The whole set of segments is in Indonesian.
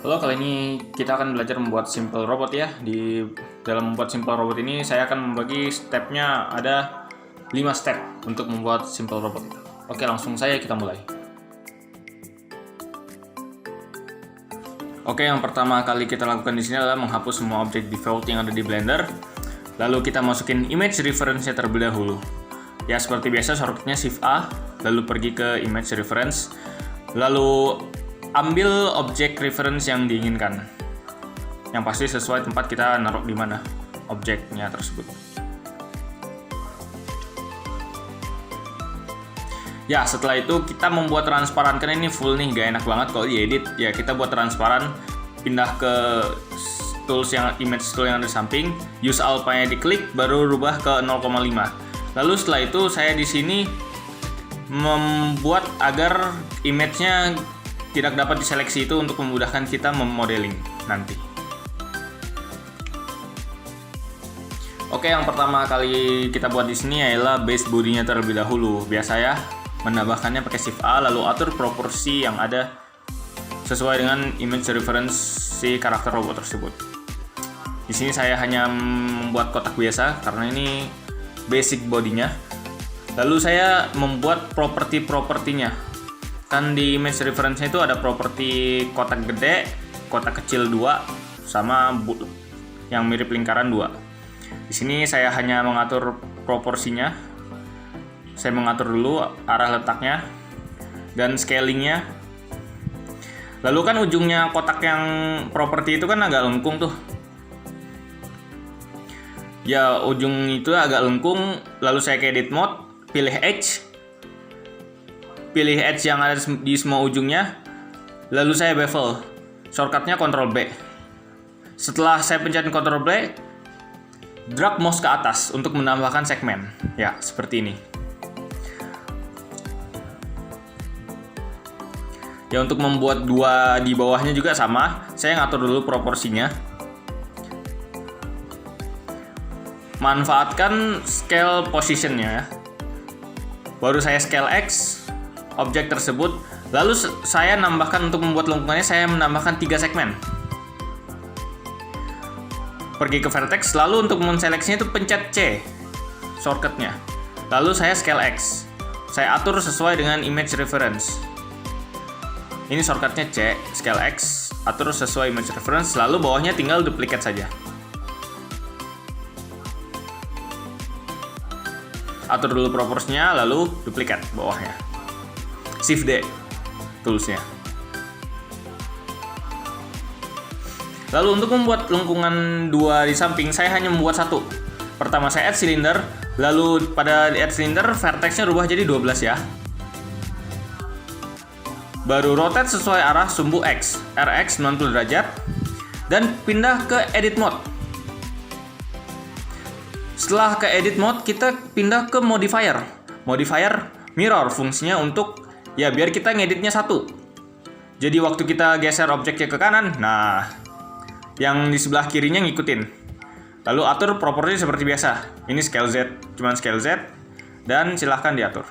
Halo, kali ini kita akan belajar membuat simple robot ya. Di dalam membuat simple robot ini saya akan membagi stepnya ada 5 step untuk membuat simple robot. Oke, langsung saja kita mulai. Oke, yang pertama kali kita lakukan di sini adalah menghapus semua objek default yang ada di Blender. Lalu kita masukin image reference-nya terlebih dahulu. Ya, seperti biasa shortcutnya Shift A, lalu pergi ke image reference, lalu ambil objek reference yang diinginkan. Yang pasti sesuai tempat kita naruh di mana objeknya tersebut. Ya, setelah itu kita membuat transparan, karena ini full nih, gak enak banget kalau diedit. Ya, kita buat transparan, pindah ke tools yang image tool yang ada di samping, use alpha-nya diklik, baru rubah ke 0,5. Lalu setelah itu saya di sini membuat agar image-nya tidak dapat diseleksi itu untuk memudahkan kita memodeling nanti. Oke, yang pertama kali kita buat di sini adalah base body-nya terlebih dahulu. Biasa ya, menambahkannya pakai Shift A, lalu atur proporsi yang ada sesuai dengan image reference si karakter robot tersebut. Di sini saya hanya membuat kotak biasa karena ini basic body-nya. Lalu saya membuat properti-propertinya. Kan di image reference-nya itu ada properti kotak gede, kotak kecil 2, sama yang mirip lingkaran 2. Di sini saya hanya mengatur proporsinya. Saya mengatur dulu arah letaknya dan scalingnya. Lalu kan ujungnya kotak yang properti itu kan agak lengkung tuh. Ya, ujung itu agak lengkung. Lalu saya ke edit mode, pilih edge. Pilih edge yang ada di semua ujungnya, lalu saya bevel. Shortcutnya Ctrl B. Setelah saya pencet Ctrl B, drag mouse ke atas untuk menambahkan segmen. Ya, seperti ini. Ya, untuk membuat dua di bawahnya juga sama, saya ngatur dulu proporsinya. Manfaatkan scale positionnya ya. Baru saya scale X objek tersebut, lalu saya nambahkan untuk membuat lengkungannya, saya menambahkan 3 segmen. Pergi ke vertex, lalu untuk menseleksinya itu pencet C shortcutnya, lalu saya scale X, saya atur sesuai dengan image reference. Ini shortcutnya C, scale X, atur sesuai image reference, lalu bawahnya tinggal duplicate saja. Atur dulu proporsinya, lalu duplicate bawahnya. Shift D toolsnya. Lalu untuk membuat lengkungan 2 di samping, saya hanya membuat 1. Pertama saya add cylinder, lalu pada add cylinder vertexnya rubah jadi 12 ya. Baru rotate sesuai arah sumbu X, RX 90 derajat, dan pindah ke edit mode. Setelah ke edit mode, kita pindah ke modifier. Modifier mirror, fungsinya untuk ya biar kita ngeditnya satu. Jadi waktu kita geser objeknya ke kanan, nah yang di sebelah kirinya ngikutin. Lalu atur properti seperti biasa. Ini scale Z, cuman scale Z, dan silahkan diatur.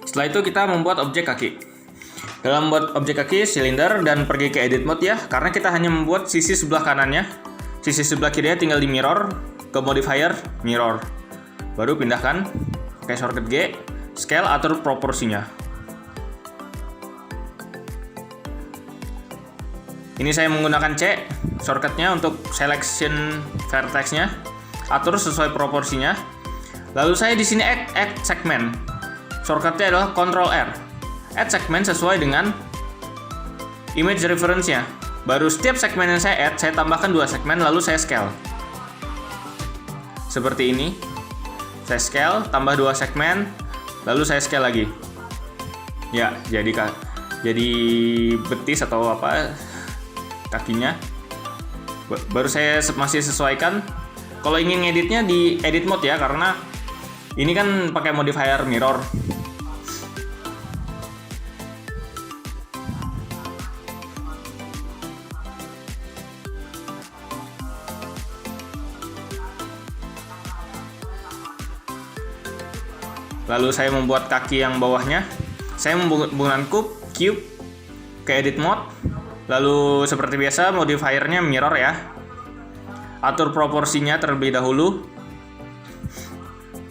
Setelah itu kita membuat objek kaki. Dalam membuat objek kaki, silinder, dan pergi ke edit mode ya, karena kita hanya membuat sisi sebelah kanannya. Sisi sebelah kirinya tinggal di mirror, ke modifier, mirror. Baru pindahkan, pakai shortcut G, scale, atur proporsinya. Ini saya menggunakan C, shortcutnya untuk selection vertexnya, atur sesuai proporsinya. Lalu saya di sini add segment. Shortcutnya adalah Ctrl R. Add segmen sesuai dengan image reference-nya. Baru setiap segmen yang saya add, saya tambahkan 2 segmen, lalu saya scale. Seperti ini. Saya scale, tambah 2 segmen, lalu saya scale lagi. Ya, jadi betis atau apa kakinya. Baru saya masih sesuaikan. Kalau ingin ngeditnya di edit mode ya, karena ini kan pakai modifier mirror. Lalu saya membuat kaki yang bawahnya. Saya menggunakan cube ke edit mode. Lalu seperti biasa modifiernya mirror ya. Atur proporsinya terlebih dahulu.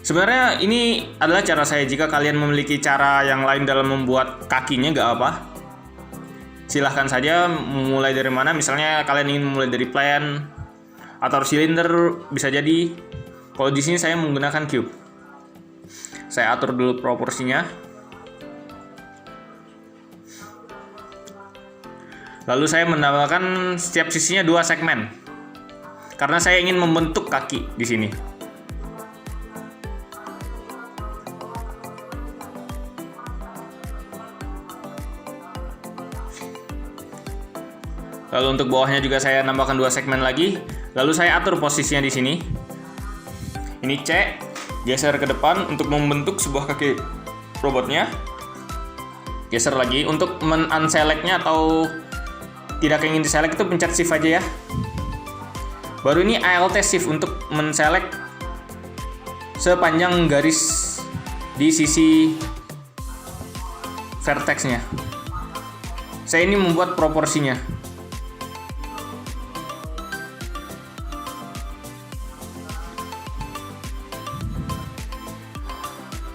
Sebenarnya ini adalah cara saya. Jika kalian memiliki cara yang lain dalam membuat kakinya gak apa. Silahkan saja mulai dari mana. Misalnya kalian ingin mulai dari plan atau silinder bisa jadi. Kalau di sini saya menggunakan cube. Saya atur dulu proporsinya. Lalu saya menambahkan setiap sisinya 2 segmen. Karena saya ingin membentuk kaki di sini. Lalu untuk bawahnya juga saya nambahkan 2 segmen lagi. Lalu saya atur posisinya di sini. Ini C, geser ke depan untuk membentuk sebuah kaki robotnya. Geser lagi untuk men-unselect-nya atau tidak ingin diselect itu pencet shift aja ya. Baru ini Alt shift untuk men-select sepanjang garis di sisi vertexnya. Saya ini membuat proporsinya.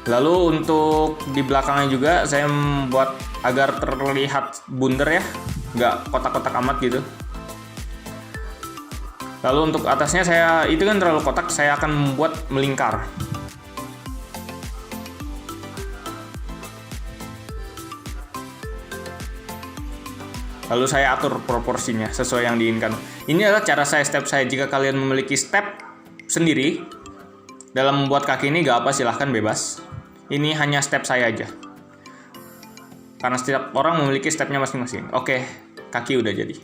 Lalu untuk di belakangnya juga saya membuat agar terlihat bundar ya, nggak kotak-kotak amat gitu. Lalu untuk atasnya saya itu kan terlalu kotak, saya akan membuat melingkar. Lalu saya atur proporsinya sesuai yang diinginkan. Ini adalah cara saya, step saya. Jika kalian memiliki step sendiri dalam membuat kaki ini gak apa, silahkan bebas. Ini hanya step saya aja. Karena setiap orang memiliki stepnya masing-masing. Oke, kaki udah jadi.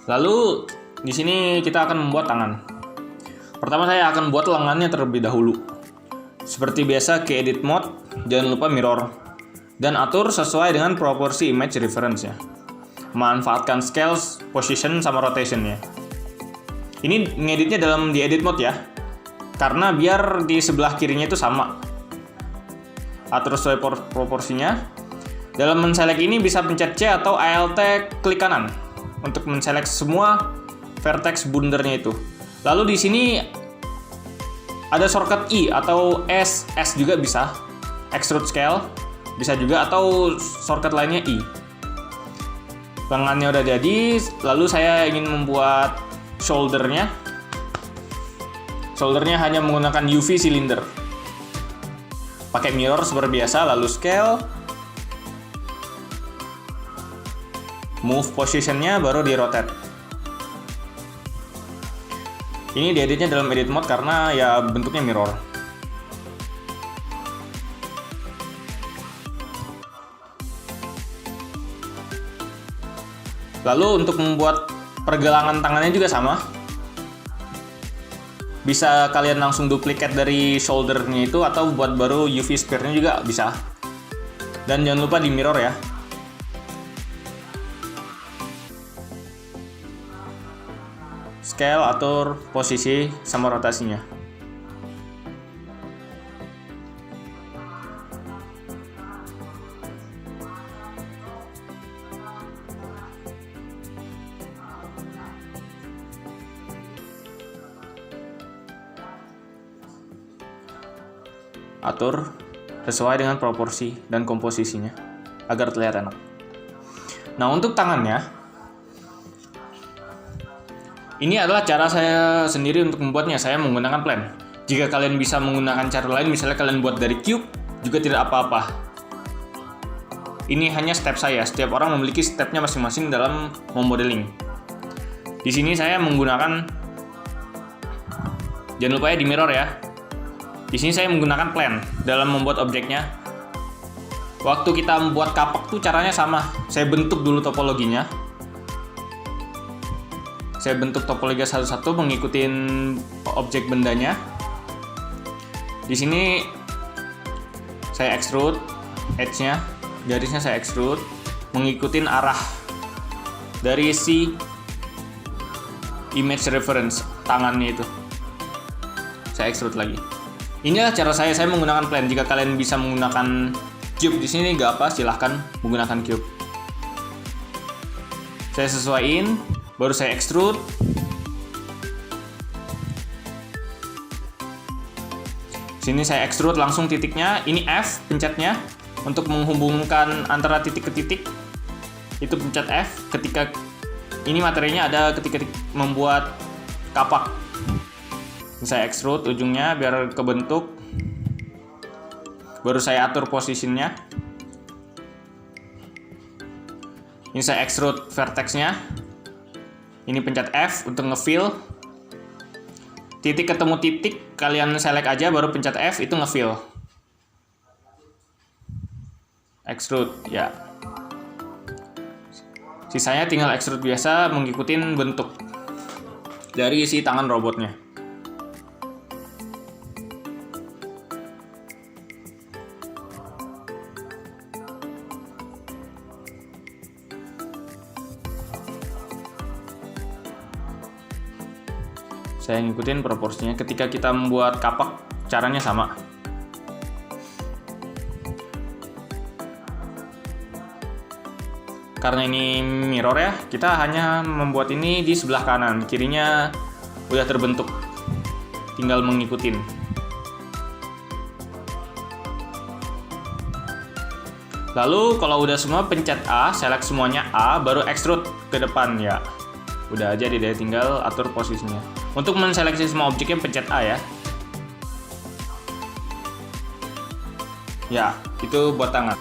Lalu di sini kita akan membuat tangan. Pertama saya akan buat lengannya terlebih dahulu. Seperti biasa ke edit mode, jangan lupa mirror. Dan atur sesuai dengan proporsi image reference-nya. Manfaatkan scale, position, sama rotation-nya. Ini ngeditnya di edit mode ya. Karena biar di sebelah kirinya itu sama. Atur sesuai proporsinya. Dalam men-select ini bisa pencet C atau Alt klik kanan untuk men-select semua vertex bundernya itu. Lalu di sini ada shortcut I atau S juga bisa. Extrude scale bisa juga, atau shortcut lainnya I. Lengannya udah jadi, lalu saya ingin membuat shouldernya. Shouldernya hanya menggunakan UV cylinder. Pakai mirror seperti biasa, lalu scale. Move positionnya, baru di rotate. Ini dieditnya dalam edit mode karena ya bentuknya mirror. Lalu untuk membuat pergelangan tangannya juga sama. Bisa kalian langsung duplikat dari shouldernya itu, atau buat baru UV sphere-nya juga bisa. Dan jangan lupa di mirror ya. Scale, atur posisi sama rotasinya. Atur sesuai dengan proporsi dan komposisinya agar terlihat enak. Nah, untuk tangannya, ini adalah cara saya sendiri untuk membuatnya. Saya menggunakan plan. Jika kalian bisa menggunakan cara lain, misalnya kalian buat dari cube, juga tidak apa-apa. Ini hanya step saya. Setiap orang memiliki stepnya masing-masing dalam memodeling. Di sini saya menggunakan, jangan lupa ya di mirror ya. Di sini saya menggunakan plan dalam membuat objeknya. Waktu kita membuat kapak tuh caranya sama. Saya bentuk dulu topologinya. Saya bentuk topologi satu-satu mengikuti objek bendanya. Di sini saya extrude edge-nya, garisnya saya extrude mengikuti arah dari si image reference tangannya itu. Saya extrude lagi. Inilah cara saya menggunakan plane. Jika kalian bisa menggunakan cube di sini gak apa, silahkan menggunakan cube. Saya sesuaiin, baru saya extrude. Sini saya extrude langsung titiknya. Ini F pencetnya untuk menghubungkan antara titik ke titik. Itu pencet F ketika ini materinya ada ketika membuat kapak. Ini saya extrude ujungnya biar kebentuk. Baru saya atur posisinya. Ini saya extrude vertexnya. Ini pencet F untuk ngefill. Titik ketemu titik, kalian select aja baru pencet F itu ngefill. Extrude ya. Sisanya tinggal extrude biasa mengikuti bentuk dari si tangan robotnya. Saya ngikutin proporsinya. Ketika kita membuat kapak, caranya sama. Karena ini mirror ya, kita hanya membuat ini di sebelah kanan. Kirinya udah terbentuk. Tinggal mengikutin. Lalu kalau udah semua pencet A, select semuanya A, baru extrude ke depan ya. Udah aja deh, tinggal atur posisinya. Untuk menseleksi semua objeknya pencet A ya. Ya, itu buat tangan.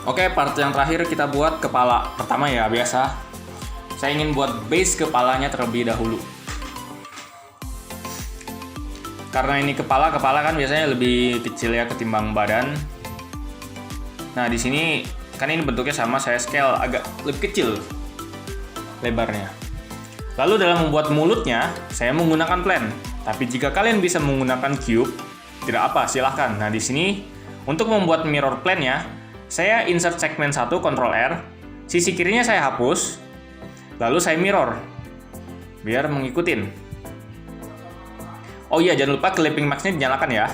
Oke, part yang terakhir kita buat kepala. Pertama ya, biasa. Saya ingin buat base kepalanya terlebih dahulu. Karena ini kepala kan biasanya lebih kecil ya ketimbang badan. Nah, di sini kan ini bentuknya sama, saya scale agak lebih kecil lebarnya. Lalu dalam membuat mulutnya, saya menggunakan plane. Tapi jika kalian bisa menggunakan cube, tidak apa, silahkan. Nah, di sini untuk membuat mirror plane-nya, saya insert segmen 1, Ctrl R, sisi kirinya saya hapus, lalu saya mirror, biar mengikutin. Oh iya, jangan lupa clipping mask-nya dinyalakan ya.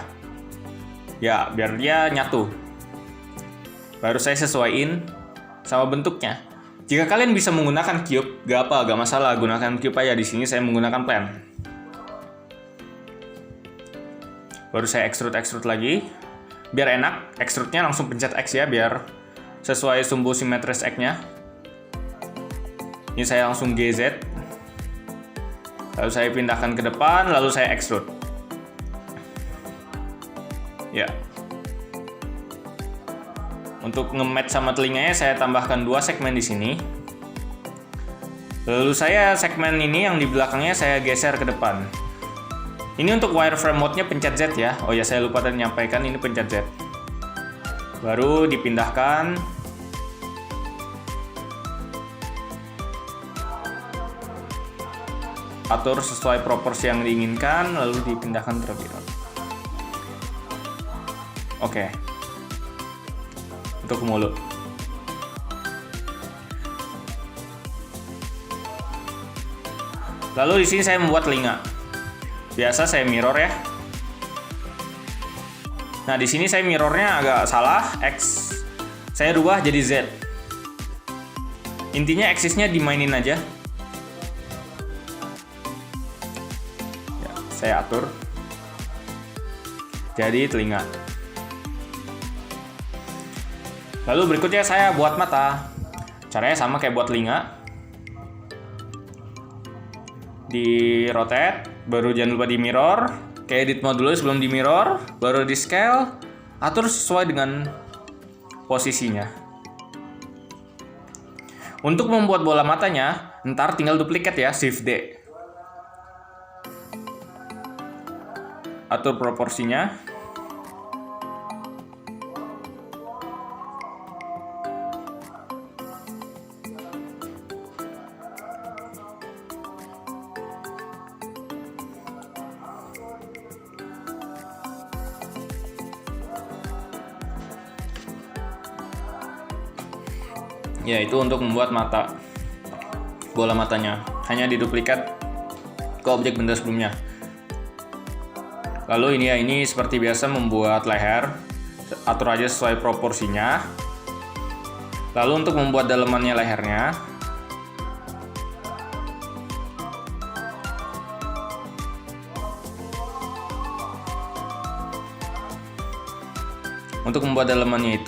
Ya, biar dia nyatu. Baru saya sesuaiin sama bentuknya. Jika kalian bisa menggunakan cube, gak masalah, gunakan cube aja. Di sini saya menggunakan plane. Baru saya extrude lagi. Biar enak, extrude-nya langsung pencet X ya, biar sesuai sumbu simetris X-nya. Ini saya langsung GZ. Lalu saya pindahkan ke depan, lalu saya extrude. Ya. Untuk nge-match sama telinganya saya tambahkan 2 segmen di sini. Lalu saya segmen ini yang di belakangnya saya geser ke depan. Ini untuk wireframe mode-nya pencet Z ya. Oh ya, saya lupa tadi menyampaikan ini pencet Z. Baru dipindahkan. Atur sesuai proporsi yang diinginkan, lalu dipindahkan terlebih dahulu. Oke. Untuk mulut. Lalu di sini saya membuat telinga. Biasa saya mirror ya. Nah, di sini saya mirrornya agak salah, X saya rubah jadi Z. Intinya aksisnya dimainin aja. Ya, saya atur. Jadi telinga. Lalu berikutnya saya buat mata. Caranya sama kayak buat telinga. Di rotate, baru jangan lupa di mirror. Kayak edit mode dulu sebelum di mirror, baru di scale, atur sesuai dengan posisinya. Untuk membuat bola matanya, ntar tinggal duplikat ya, Shift D. Atur proporsinya. yaitu untuk membuat mata bola matanya. Hanya diduplikat ke objek benda sebelumnya. Lalu ini seperti biasa membuat leher, atur aja sesuai proporsinya. Lalu untuk membuat dalemannya lehernya,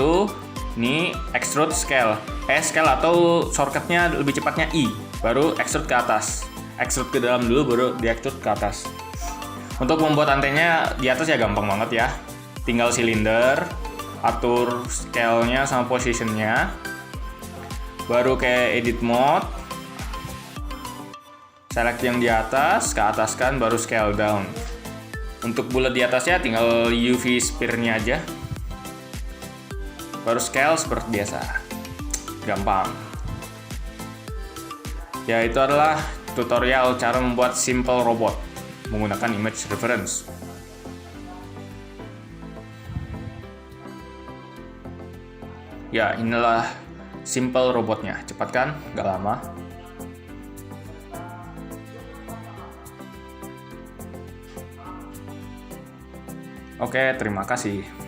itu ini extrude scale. Scale atau shortcutnya lebih cepatnya I, baru extrude ke atas. Extrude ke dalam dulu baru di extrude ke atas. Untuk membuat antenya di atas ya gampang banget ya. Tinggal silinder, atur scale-nya sama position-nya. Baru ke edit mode. Select yang di atas, ke atas kan, baru scale down. Untuk bulat di atasnya tinggal UV sphere-nya aja. Baru scale seperti biasa. Gampang. Ya, itu adalah tutorial cara membuat simple robot menggunakan image reference. Ya, inilah simple robotnya. Cepat kan? Gak lama. Oke, terima kasih.